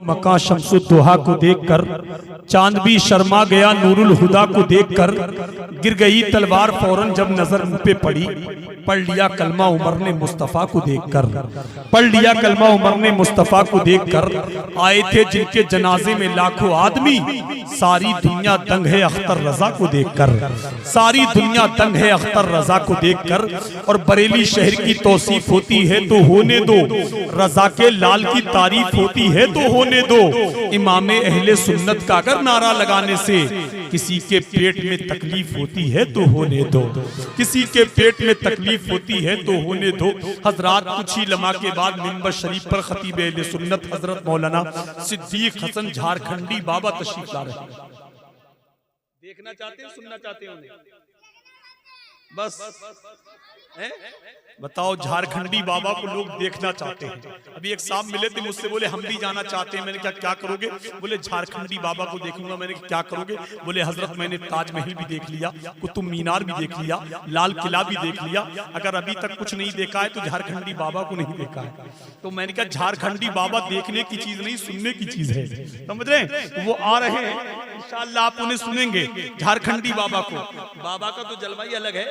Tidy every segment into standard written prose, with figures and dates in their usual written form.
मका शम्सुद्दोहा को देखकर, चांद भी शर्मा गया नूरुल हुदा को देखकर, गिर गई तलवार फौरन जब नजर मुंह पे पड़ी, पढ़ लिया कलमा उमर ने मुस्तफा को देखकर, पढ़ लिया कलमा उमर ने मुस्तफा को देखकर, आए थे जिनके जनाजे में लाखों आदमी, सारी दुनिया दंग है अख्तर रजा को देखकर, सारी दुनिया दंग है अख्तर रजा को देखकर। और बरेली शहर की तौसीफ होती है तो होने दो, रजा के लाल की तारीफ होती है तो होने दो, इमाम अहले सुन्नत का अगर नारा लगाने से किसी के पेट में तकलीफ होती है तो होने दो, किसी के पेट में तकलीफ होती है तो होने दो। हजरात कुछ ही लम्हा के बाद मिंबर शरीफ पर खतीब अहले सुन्नत हजरत मौलाना सिद्दीक हसन झारखंडी बाबा तशरीफ ला रहे हैं। देखना चाहते हैं, सुनना चाहते हैं उन्हें? बस बताओ, झारखंडी बाबा को लोग देखना चाहते हैं। अभी एक साहब मिले थे मुझसे, बोले हम भी जाना चाहते हैं। मैंने कहा क्या करोगे? बोले झारखंडी बाबा को देखूंगा। मैंने कहा क्या करोगे? बोले हजरत मैंने ताजमहल भी देख लिया, कुतुब मीनार भी देख लिया, लाल किला भी देख लिया, अगर अभी तक कुछ नहीं देखा है तो झारखंडी बाबा को नहीं देखा है। तो मैंने कहा झारखंडी बाबा देखने की चीज नहीं, सुनने की चीज है, समझ रहे हैं? वो आ रहे हैं, इंशाअल्लाह आप उन्हें सुनेंगे, झारखंडी बाबा को। बाबा का तो जलवा ही अलग है,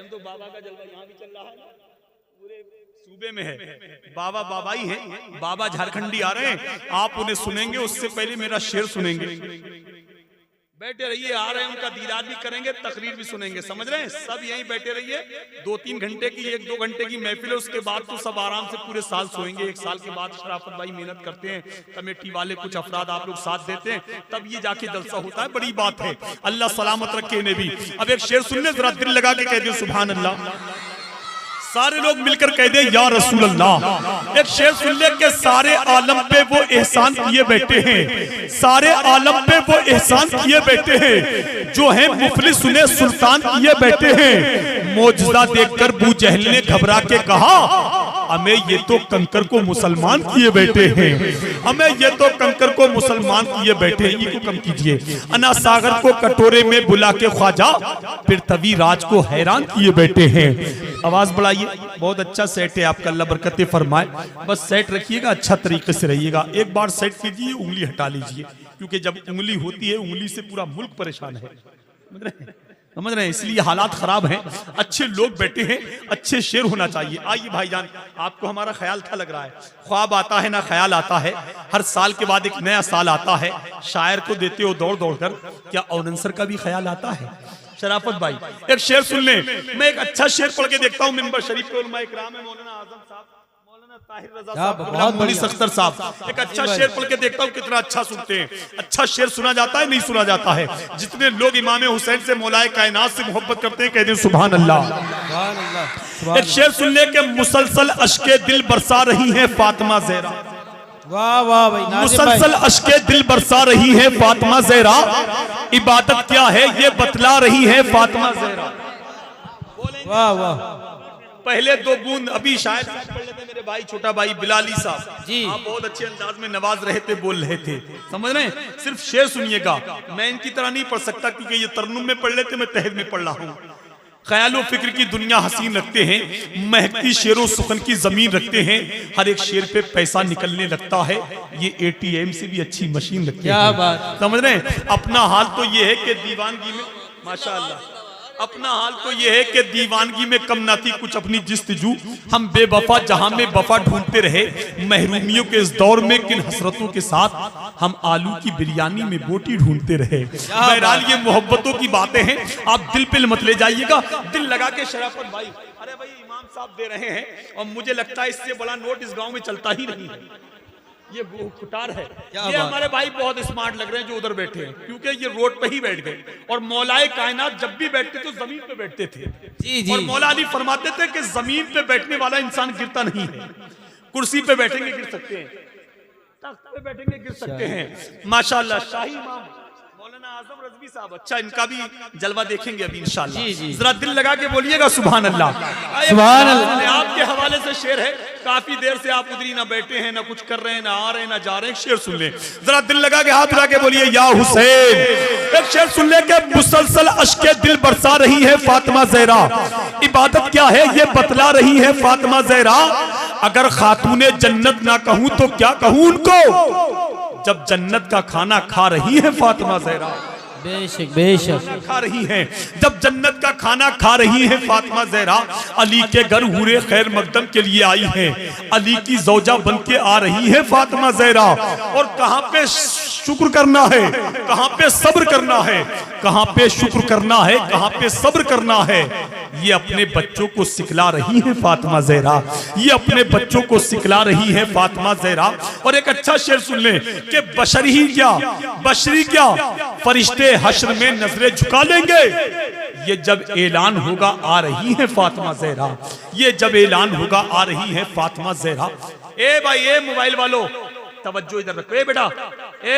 तो बाबा का जलवा यहाँ भी चल रहा है, पूरे सूबे में है। बाबा बाबा ही है, बाबा झारखंडी आ रहे हैं, आप उन्हें सुनेंगे। उससे पहले मेरा शेर सुनेंगे। बैठे रहिए, आ रहे हैं, उनका दीदार भी करेंगे, तकरीर भी सुनेंगे, समझ रहे हैं? सब यहीं बैठे रहिए। 2-3 घंटे की, 1-2 घंटे की महफिल है, उसके बाद तो सब आराम से पूरे साल सोएंगे। 1 साल के बाद शराफत भाई मेहनत करते हैं, कमेटी वाले कुछ अफराद आप लोग साथ देते हैं, तब ये जाके जलसा होता है। बड़ी बात है, अल्लाह सलामत रखे इन्हें भी। अब एक शेर सुनने, जरा दिल लगा के कह दे सुभान अल्लाह, सारे लोग मिलकर कह दे या रसूल अल्लाह। एक शेर सुन ले के सारे आलम पे वो एहसान किए बैठे हैं, सारे आलम पे वो एहसान किए बैठे हैं, जो है मुफलिस उन्हें सुल्तान किए बैठे हैं। मौजज़ा देखकर बू जहल ने घबरा के कहा, हमें ये तो कंकर को मुसलमान किए बैठे हैं, हमें ये तो कंकर को मुसलमान किए बैठे हैं। ये कम कीजिए। अना सागर को कटोरे में बुला के ख्वाजा फिर तभी राज को हैरान किए बैठे हैं। आवाज बढ़ाइए, बहुत अच्छा सेट है आपका, अल्लाह बरकतें फरमाए। बस सेट रखिएगा, अच्छा तरीके से रहिएगा। एक बार सेट कीजिए, उंगली हटा लीजिए, क्योंकि जब उंगली होती है, उंगली से पूरा मुल्क परेशान है, समझ रहे हैं? इसलिए हालात खराब हैं। अच्छे लोग बैठे हैं, अच्छे शेर होना चाहिए। आइए भाईजान, आपको हमारा ख्याल था लग रहा है, ख्वाब आता है ना ख्याल आता है, हर साल के बाद एक नया साल आता है। शायर को देते हो दौड़ दौड़ कर, क्या औनसर का भी ख्याल आता है? शराफत भाई एक शेर सुन ले। मैं एक अच्छा शेर पढ़ के देखता हूँ। मिंबर शरीफ के उलमा इकराम में मौलाना आजम साहब, मौलाना ताहिर रजा साहब, मौलाना अख्तर साहब, एक अच्छा शेर पढ़ के देखता हूँ, कितना अच्छा सुनते हैं। अच्छा शेर सुना जाता है, नहीं सुना जाता है? जितने लोग इमाम हुसैन से मौलाए कायनात से मोहब्बत करते हैं, कहते हैं सुभान अल्लाह। एक शेर सुन ले के मुसलसल अश्के दिल बरसा रही है फातिमा ज़हरा। वाह वाह भाई, मुसलसल अश्के दिल बरसा रही है फातिमा ज़हरा, इबादत क्या है ये बतला रही है फातिमा ज़हरा। वाह वाह, पहले 2 बूंद अभी शायद पढ़ लेते मेरे भाई, छोटा भाई बिलाली साहब जी, आप बहुत अच्छे अंदाज में नवाज रहे थे, बोल रहे थे, समझ रहे हैं? सिर्फ शेर सुनिएगा, मैं इनकी तरह नहीं पढ़ सकता, क्योंकि ये तरन्नुम में पढ़ लेते, मैं तहद में पढ़ रहा हूँ। ख्यालो फिक्र की दुनिया हसीन रखते हैं, महकती शेरों सुखन की जमीन रखते हैं, हर एक शेर पे पैसा निकलने लगता है, ये ATM से भी अच्छी मशीन रखते हैं। क्या बात, समझ रहे हैं? अपना हाल तो ये है कि दीवानगी में, माशाअल्लाह, अपना हाल तो ये है कि दीवानगी में कम ना थी कुछ अपनी जिस्तजू, हम बेवफा जहां में वफा ढूंढते रहे, महरूमियों के इस दौर में किन हसरतों के साथ हम आलू की बिरयानी में बोटी ढूंढते रहे। बहरहाल ये मोहब्बतों की बातें हैं, आप दिल पे मत ले जाइएगा, दिल लगा के शराफत भाई। अरे भाई इमाम साहब दे रहे हैं, और मुझे लगता है इससे बड़ा नोट इस गाँव में चलता ही नहीं है। ये खुटार है। ये हमारे भाई बहुत स्मार्ट लग रहे हैं जो उधर बैठे हैं, क्योंकि ये रोड पे ही बैठ गए, और मौलाए कायनात जब भी बैठते तो जमीन पे बैठते थे। जी जी, और मौला अली फरमाते थे कि जमीन पे बैठने वाला इंसान गिरता नहीं है, कुर्सी पे बैठेंगे गिर सकते हैं, तख्त पे बैठेंगे गिर सकते हैं। माशाअल्लाह शाही इमाम मौलाना आजम रज़वी साहब, अच्छा इनका भी जलवा देखेंगे अभी इंशाअल्लाह। जरा दिल लगा के बोलिएगा सुभान अल्लाह, सुभान अल्लाह। आपके हवाले से शेर है, काफी देर से आप उधर ही ना बैठे हैं, ना कुछ कर रहे हैं, ना आ रहे हैं, ना जा रहे हैं। शेर सुन ले, जरा दिल लगा के हाथ लगा के बोलिए या हुसैन। एक शेर सुन ले के मुसलसल अश्के दिल बरसा रही है फातिमा ज़हरा, इबादत क्या है ये बतला रही है फातिमा ज़हरा। अगर खातूने जन्नत ना कहूं तो क्या कहूं उनको, जब जन्नत का खाना खा रही है फातिमा ज़हरा, बेशक बेशक खा रही हैं, जब जन्नत का खाना खा रही है फातिमा ज़हरा, अली के घर हुरे खैर मकदम के लिए आई हैं, अली की ज़ौजा बन के आ रही है फातिमा ज़हरा। और कहाँ पे शुक्र करना है, कहाँ पे सब्र करना है, कहाँ पे शुक्र करना है, कहाँ पे सब्र करना है, ये अपने बच्चों को सिखला रही है फातिमा ज़हरा, ये अपने बच्चों को सिखला रही है फातिमा ज़हरा। और एक अच्छा शेर सुन लें कि बशरी ही क्या, बशरी क्या, फरिश्ते हश्र में नजरें झुका लेंगे, ये जब ऐलान होगा आ रही है फातिमा ज़हरा, ये जब ऐलान होगा आ रही है फातिमा ज़हरा। ए भाई, ए मोबाइल वालों, तवज्जो इधर रखो, ए बेटा, ए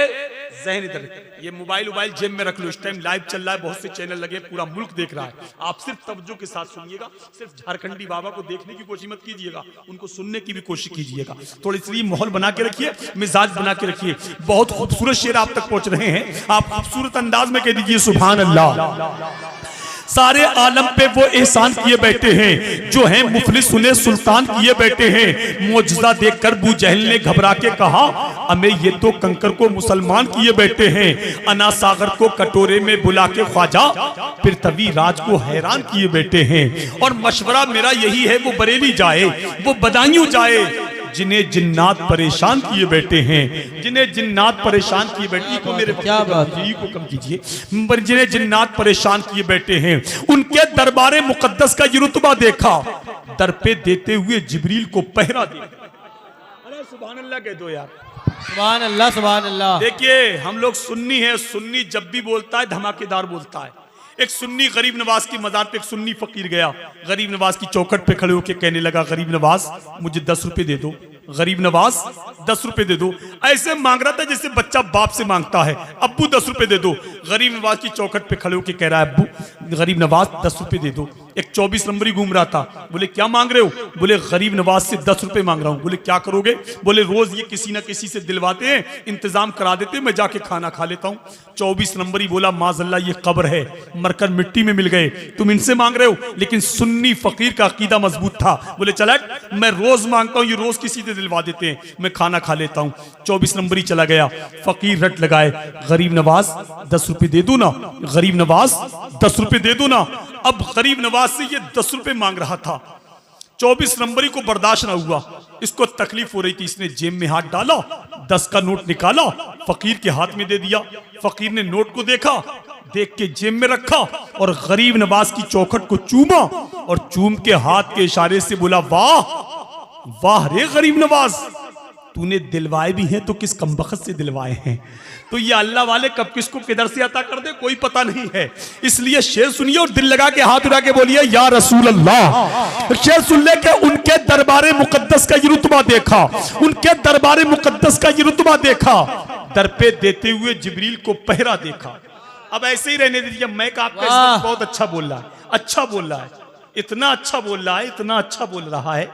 ज़हन इधर रखो, ये मोबाइल जेब में रख लो, इस टाइम लाइव चल रहा है, बहुत से चैनल लगे, पूरा मुल्क देख रहा है, आप सिर्फ तवज्जो के साथ सुनिएगा, सिर्फ झारखंडी बाबा को देखने की कोशिश मत कीजिएगा, उनको सुनने की भी कोशिश कीजिएगा, थोड़ी सी माहौल बना के रखिए, मिजाज बना के रखिए। बहुत खूबसूरत शेर आप तक पहुंच रहे हैं, आप खूबसूरत अंदाज में कह दीजिए सुभान अल्लाह। सारे आलम पे वो एहसान किए बैठे हैं जो हैं मुफलिस, उन्हें सुल्तान किए बैठे हैं। मौजज़ा देखकर अबू जहल ने घबरा के कहा, हमें ये तो कंकर को मुसलमान किए बैठे हैं। अना सागर को कटोरे में बुला के ख्वाजा फिर तभी राज को हैरान किए बैठे हैं। और मशवरा मेरा यही है, वो बरेली जाए, वो बदायूं जाए, जिन्हें जिन्नात परेशान किए बैठे हैं, जिन्हें जिन्नात परेशान किए बैठे, को मेरे क्या बात है, को कम कीजिए, जिन्हें जिन्नात परेशान किए बैठे हैं, उनके दरबारे मुकद्दस का ये रुतबा देखा, दर पे देते हुए जिब्रील को पहरा दिया। अरे सुभान अल्लाह कह दो यार, सुभान अल्लाह सुभान अल्लाह। देखिए हम लोग सुन्नी है, सुन्नी जब भी बोलता है धमाकेदार बोलता है। एक सुन्नी गरीब नवाज की मजार पे एक सुन्नी फकीर गया, गरीब नवाज की चौखट पे खड़े होकर कहने लगा, गरीब नवाज मुझे 10 रुपए दे दो, गरीब नवाज 10 रुपए दे दो। ऐसे मांग रहा था जैसे बच्चा बाप से मांगता है, अब्बू 10 रुपए दे दो। गरीब नवाज की चौखट पे खड़े होकर कह रहा है, अब्बू गरीब नवाज 10 रुपए दे दो। एक 24 नंबरी घूम रहा था, बोले क्या मांग रहे हो? बोले गरीब नवाज से 10 रुपए मांग रहा हूं। बोले क्या करोगे? बोले रोज ये किसी ना किसी से दिलवाते हैं, इंतजाम करा देते हैं, मैं जाके खाना खा लेता हूं। 24 नंबरी बोला, माज़अल्लाह ये कब्र है, मरकर मिट्टी में मिल गए, तुम इनसे मांग रहे हो। लेकिन सुन्नी फकीर का अकीदा मजबूत था, बोले चला मैं रोज मांगता हूं, ये रोज किसी से दिलवा देते हैं, मैं खाना खा लेता हूं। 24 नंबरी चला गया, फकीर रट लगाए, गरीब नवाज 10 रुपए दे दो ना, गरीब नवाज 10 रुपए दे दो ना। अब गरीब नवाज से ये 10 रुपए मांग रहा था, 24 नंबरी को बर्दाश्त ना हुआ, इसको तकलीफ हो रही थी, इसने जेब में हाथ डाला, 10 का नोट निकाला, फकीर के हाथ में दे दिया। फकीर ने नोट को देखा, देख के जेब में रखा और गरीब नवाज की चौखट को चूमा और चूम के हाथ के इशारे से बोला, वाह वाह रे गरीब नवाज, तूने दिलवाए भी हैं तो किस कमबख्त से दिलवाए हैं। तो ये अल्लाह वाले कब किसको किधर से अता कर दे कोई पता नहीं है। इसलिए शेर सुनिए और दिल लगा के हाथ उठा के बोलिए, या रसूल अल्लाह। शेर सुन ले के उनके दरबारे मुकद्दस का ये रुतबा देखा, उनके दरबारे मुकद्दस का ये रुतबा देखा, दर पे देते हुए जिब्रील को पहरा देखा। अब ऐसे ही रहने दीजिए, मैं का आपका बहुत अच्छा बोल रहा है, अच्छा बोल रहा है, इतना अच्छा बोल रहा है, इतना अच्छा बोल रहा है,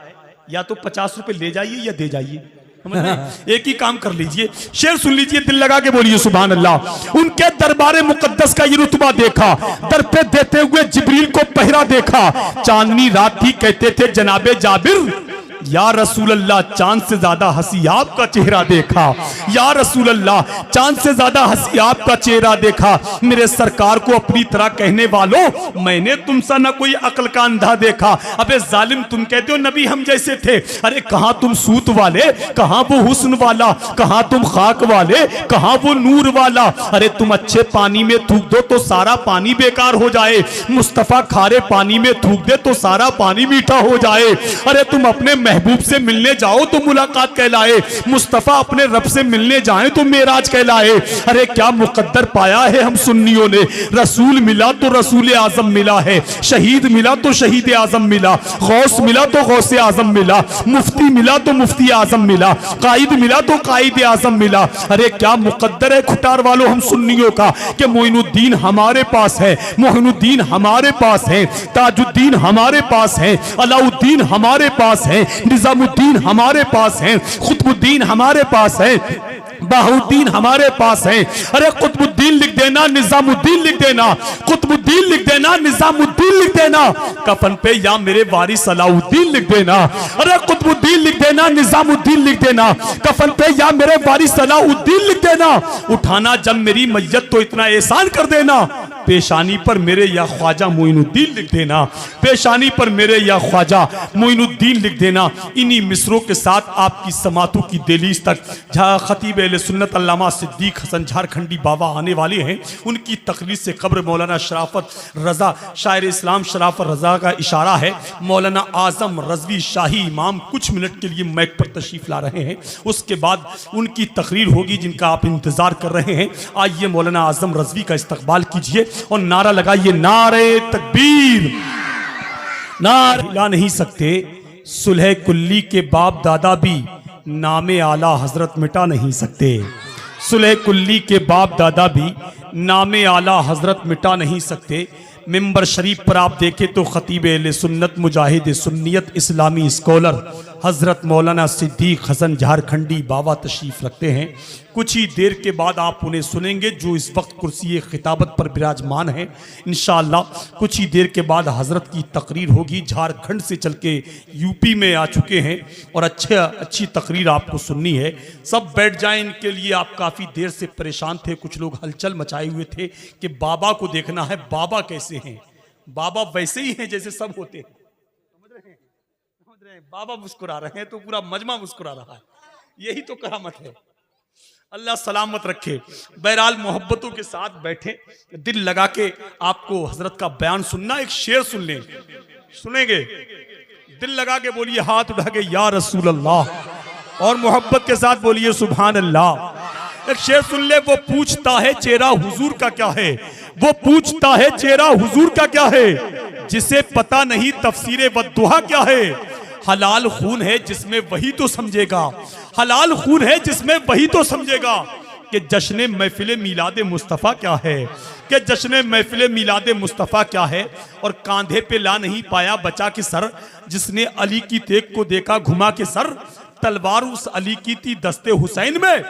या तो 50 रुपए ले जाइए या दे जाइए, एक ही काम कर लीजिए। शेर सुन लीजिए, दिल लगा के बोलिए सुभान अल्लाह। उनके दरबारे मुकद्दस का ये रुतबा देखा, दर पे देते हुए जिब्रील को पहरा देखा। चांदनी रात थी, कहते थे जनाबे जाबिर, या रसूल अल्लाह चांद से ज्यादा हंसी आपका चेहरा देखा, या रसूल अल्लाह चांद से ज्यादा हंसी आपका चेहरा देखा। मेरे सरकार को अपनी तरह कहने वालों, मैंने तुमसा ना कोई अक्ल का अंधा देखा। अबे जालिम, तुम कहते हो नबी हम जैसे थे, अरे कहां तुम सूत वाले, कहां वो हुस्न वाला, कहां तुम खाक वाले, कहां वो नूर वाला। अरे तुम अच्छे पानी में थूक दो तो सारा पानी बेकार हो जाए, मुस्तफा खारे पानी में थूक दे तो सारा पानी मीठा हो जाए। अरे तुम अपने महबूब से मिलने जाओ तो मुलाकात कहलाए, मुस्तफा अपने रब से मिलने जाए तो मेराज कहलाए। अरे क्या मुकद्दर पाया है हम सुन्नियों ने, रसूल मिला तो रसूल आजम मिला है, शहीद मिला तो शहीद आजम मिला, गौस मिला तो गौस आजम मिला, मुफ्ती मिला तो मुफ्ती आजम मिला, कायद मिला तो कायद आजम मिला। अरे क्या मुकद्दर है खुटार वालों हम सुन्नियों का कि मोइनुद्दीन हमारे पास है, मोइनुद्दीन हमारे पास है, ताजुद्दीन हमारे पास है, अलाउद्दीन हमारे पास है, निजामुद्दीन हमारे पास है, कुतुबुद्दीन हमारे पास है, बाहुद्दीन हमारे पास है। अरे कुतुबुद्दीन लिख देना, निजामुद्दीन लिख देना, कुतुबुद्दीन लिख देना, निजामुद्दीन लिख देना, कफन पे या मेरे वारिस अलाउद्दीन लिख देना। अरे कुतुबुद्दीन लिख देना, निजामुद्दीन लिख देना, कफन पे या मेरे वारिस अलाउद्दीन लिख देना। उठाना जब मेरी मैयत तो इतना एहसान कर देना, पेशानी पर मेरे या ख्वाजा मोइनुद्दीन लिख देना, पेशानी पर मेरे या ख्वाजा मोइनुद्दीन लिख देना। इन्हीं मिसरों के साथ आपकी समातों की दहलीज तक जहाँ खतीब अहले सुन्नत अल्लामा सिद्दीक हसन झारखंडी बाबा आने वाले हैं, उनकी तकरीर से कब्र मौलाना शराफत रजा शायर इस्लाम शराफत रजा का इशारा है। मौलाना आजम रजवी शाही इमाम कुछ मिनट के लिए मैक पर तशरीफ ला रहे हैं, उसके बाद उनकी तकरीर होगी जिनका आप इंतजार कर रहे हैं। आइए मौलाना आजम रजवी का इस्तकबाल कीजिए और नारा लगाइए, नारे तकबीर। नारा हिला नहीं सकते सुलह कुल्ली के बाप दादा भी नामे आला हजरत मिटा नहीं सकते, सुलह कुल्ली के बाप दादा भी नामे आला हजरत मिटा नहीं सकते। मिंबर शरीफ पर आप देखें तो खतीब अहले सुन्नत मुजाहिद सुन्नियत इस्लामी स्कॉलर हजरत मौलाना सिद्दीक हसन झारखंडी बाबा तशरीफ रखते हैं। कुछ ही देर के बाद आप उन्हें सुनेंगे जो इस वक्त कुर्सी खिताबत पर विराजमान है। इंशाअल्लाह कुछ ही देर के बाद हजरत की तकरीर होगी। झारखंड से चल के यूपी में आ चुके हैं और अच्छी तकरीर आपको सुननी है। सब बैठ जाएं, इनके लिए आप काफ़ी देर से परेशान थे, कुछ लोग हलचल मचाए हुए थे कि बाबा को देखना है, बाबा कैसे हैं। बाबा वैसे ही हैं जैसे सब होते हैं, समझ रहे हैं? बाबा मुस्कुरा रहे हैं तो पूरा मजमा मुस्कुरा रहा है, यही तो करामत है। अल्लाह सलामत रखे। बहरहाल मोहब्बतों के साथ बैठे, दिल लगा के आपको हजरत का बयान सुनना। एक शेर सुन लें, सुनेंगे? दिल लगा के बोलिए, हाथ उठा के या रसूल अल्लाह, और मोहब्बत के साथ बोलिए सुभान अल्लाह। एक शेर सुन ले, वो पूछता है चेहरा हुजूर का क्या है, वो पूछता है चेहरा हुजूर का क्या है, जिसे पता नहीं तफसीरे बद्दुहा क्या है। हलाल खून है जिसमें वही तो समझेगा, हलाल खून है जिसमें वही तो समझेगा कि जश्न महफिल मिलाद मुस्तफ़ा क्या है, कि जश्न महफिल मिलाद मुस्तफ़ा क्या है। और कांधे पे ला नहीं पाया बचा के सर, जिसने अली की तेग को देखा घुमा के सर। तलवार उस अली की थी दस्ते हुसैन में,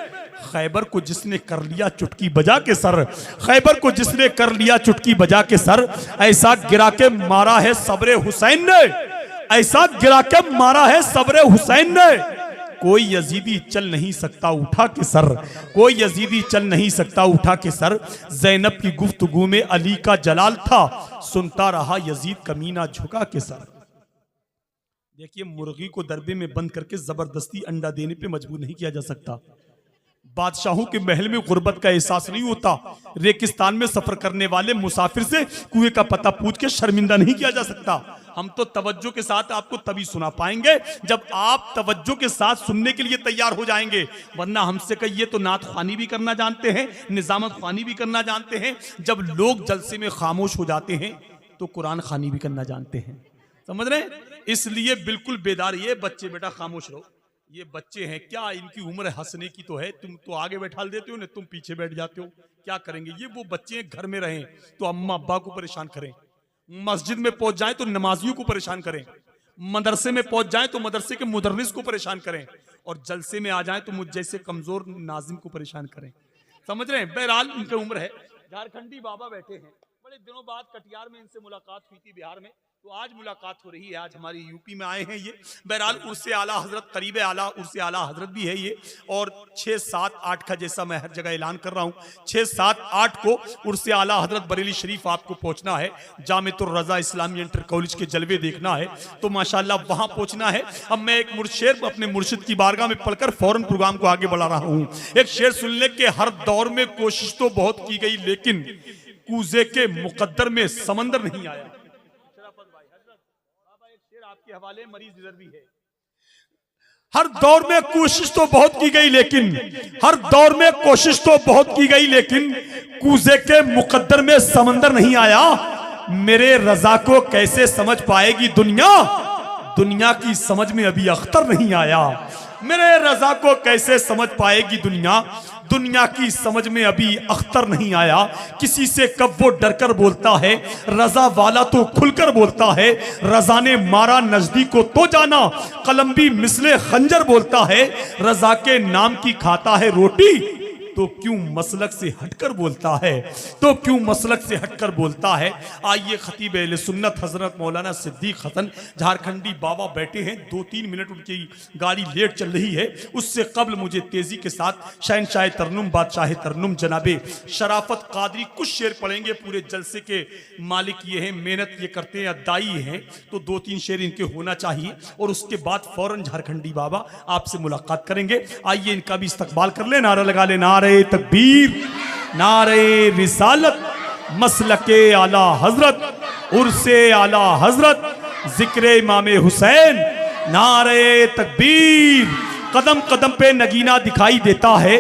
खैबर को जिसने कर लिया चुटकी बजा के सर, खैबर को जिसने कर लिया चुटकी बजा के सर। ऐसा गिरा के मारा है सब्रे हुसैन ने, ऐसा गिरा के मारा है सब्रे हुसैन ने। कोई यजीदी चल नहीं सकता उठा के सर, कोई यजीदी चल नहीं सकता उठा के सर। ज़ैनब की गुफ्तगू में अली का जलाल था, सुनता रहा यजीद कमीना झुका के सर। देखिए, मुर्गी को दरबे में बंद करके जबरदस्ती अंडा देने पे मजबूर नहीं किया जा सकता। बादशाहों के महल में गुर्बत का एहसास नहीं होता। रेगिस्तान में सफर करने वाले मुसाफिर से कुएं का पता पूछ के शर्मिंदा नहीं किया जा सकता। हम तो तवज्जो के साथ आपको तभी सुना पाएंगे जब आप तवज्जो के साथ सुनने के लिए तैयार हो जाएंगे, वरना हमसे कहिए तो नात ख्वानी भी करना जानते हैं, निजामत ख्वानी भी करना जानते हैं। जब लोग जलसे में खामोश हो जाते हैं तो कुरान खानी भी करना जानते हैं, समझ रहे हैं? इसलिए बिल्कुल बेदार, ये बच्चे बेटा खामोश रहो, ये बच्चे हैं क्या, इनकी उम्र हंसने की तो है, तुम तो आगे बैठा देते हो ना, तुम पीछे बैठ जाते हो, क्या करेंगे? ये वो बच्चे हैं, घर में रहें तो अम्मा अब्बा को परेशान करें, मस्जिद में पहुंच जाएं तो नमाजियों को परेशान करें, मदरसे में पहुंच जाएं तो मदरसे के मुदर्रिस को परेशान करें, और जलसे में आ जाएं तो मुझ जैसे कमजोर नाजिम को परेशान करें। समझ रहे हैं? बहरहाल इनकी उम्र है। झारखंडी बाबा बैठे हैं, बड़े दिनों बाद कटिहार में इनसे मुलाकात हुई थी, बिहार में, तो आज मुलाकात हो रही है। आज हमारी यूपी में आए हैं ये। बहरहाल उर्से आला हजरत करीब आला उर्से आला हजरत भी है ये। और 6, 7, 8 का, जैसा मैं हर जगह ऐलान कर रहा हूँ, 6, 7, 8 को उर्से आला हजरत बरेली शरीफ आपको पहुँचना है। जामिअतुर रजा इस्लामी इंटर कॉलेज के जलवे देखना है तो माशाल्लाह वहाँ पहुँचना है। अब मैं एक शेर अपने मुर्शिद की बारगाह में पढ़कर फौरन प्रोग्राम को आगे बढ़ा रहा हूँ। एक शेर सुनने के हर दौर में कोशिश तो बहुत की गई, लेकिन कूजे के मुकद्दर में समंदर नहीं आया। आपके हवाले मरीज इधर भी है। हर दौर में कोशिश तो बहुत की गई, लेकिन हर दौर में कोशिश तो बहुत की गई, लेकिन कूजे के मुकद्दर में समंदर नहीं आया। मेरे रजा को कैसे समझ पाएगी दुनिया, दुनिया की समझ में अभी अख्तर नहीं आया। मेरे रजा को कैसे समझ पाएगी दुनिया, दुनिया की समझ में अभी अख्तर नहीं आया। किसी से कब वो डरकर बोलता है, रजा वाला तो खुलकर बोलता है। रजा ने मारा नजदीक को तो जाना, कलम भी मिसले खंजर बोलता है। रजा के नाम की खाता है रोटी, तो क्यों मसलक से हटकर बोलता है, तो क्यों मसलक से हटकर बोलता है। आइए खतीब अहले सुन्नत हजरत मौलाना सिद्दीक हसन झारखंडी बाबा बैठे हैं। 2-3 मिनट उनकी गाड़ी लेट चल रही है, उससे कबल मुझे तेजी के साथ शहनशाह तरन्नुम बादशाह तरन्नुम जनाबे शराफत कादरी कुछ शेर पढ़ेंगे। पूरे जलसे के मालिक ये हैं, मेहनत ये करते हैं, दाई हैं, तो 2-3 शेर इनके होना चाहिए और उसके बाद फौरन झारखंडी बाबा आपसे मुलाकात करेंगे। आइए इनका भी इस्तकबाल कर ले, नारा लगा ले, नारे तकबीर, नारे रिसालत, मसलके आला हजरत, उर्से आला हजरत, जिक्रे इमामे हुसैन, नारे तकबीर। कदम कदम पे नगीना दिखाई देता है,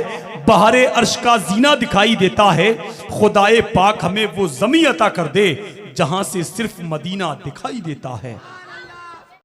बहारे अर्श का जीना दिखाई देता है। खुदाए पाक हमें वो ज़मीं अता कर दे जहां से सिर्फ मदीना दिखाई देता है।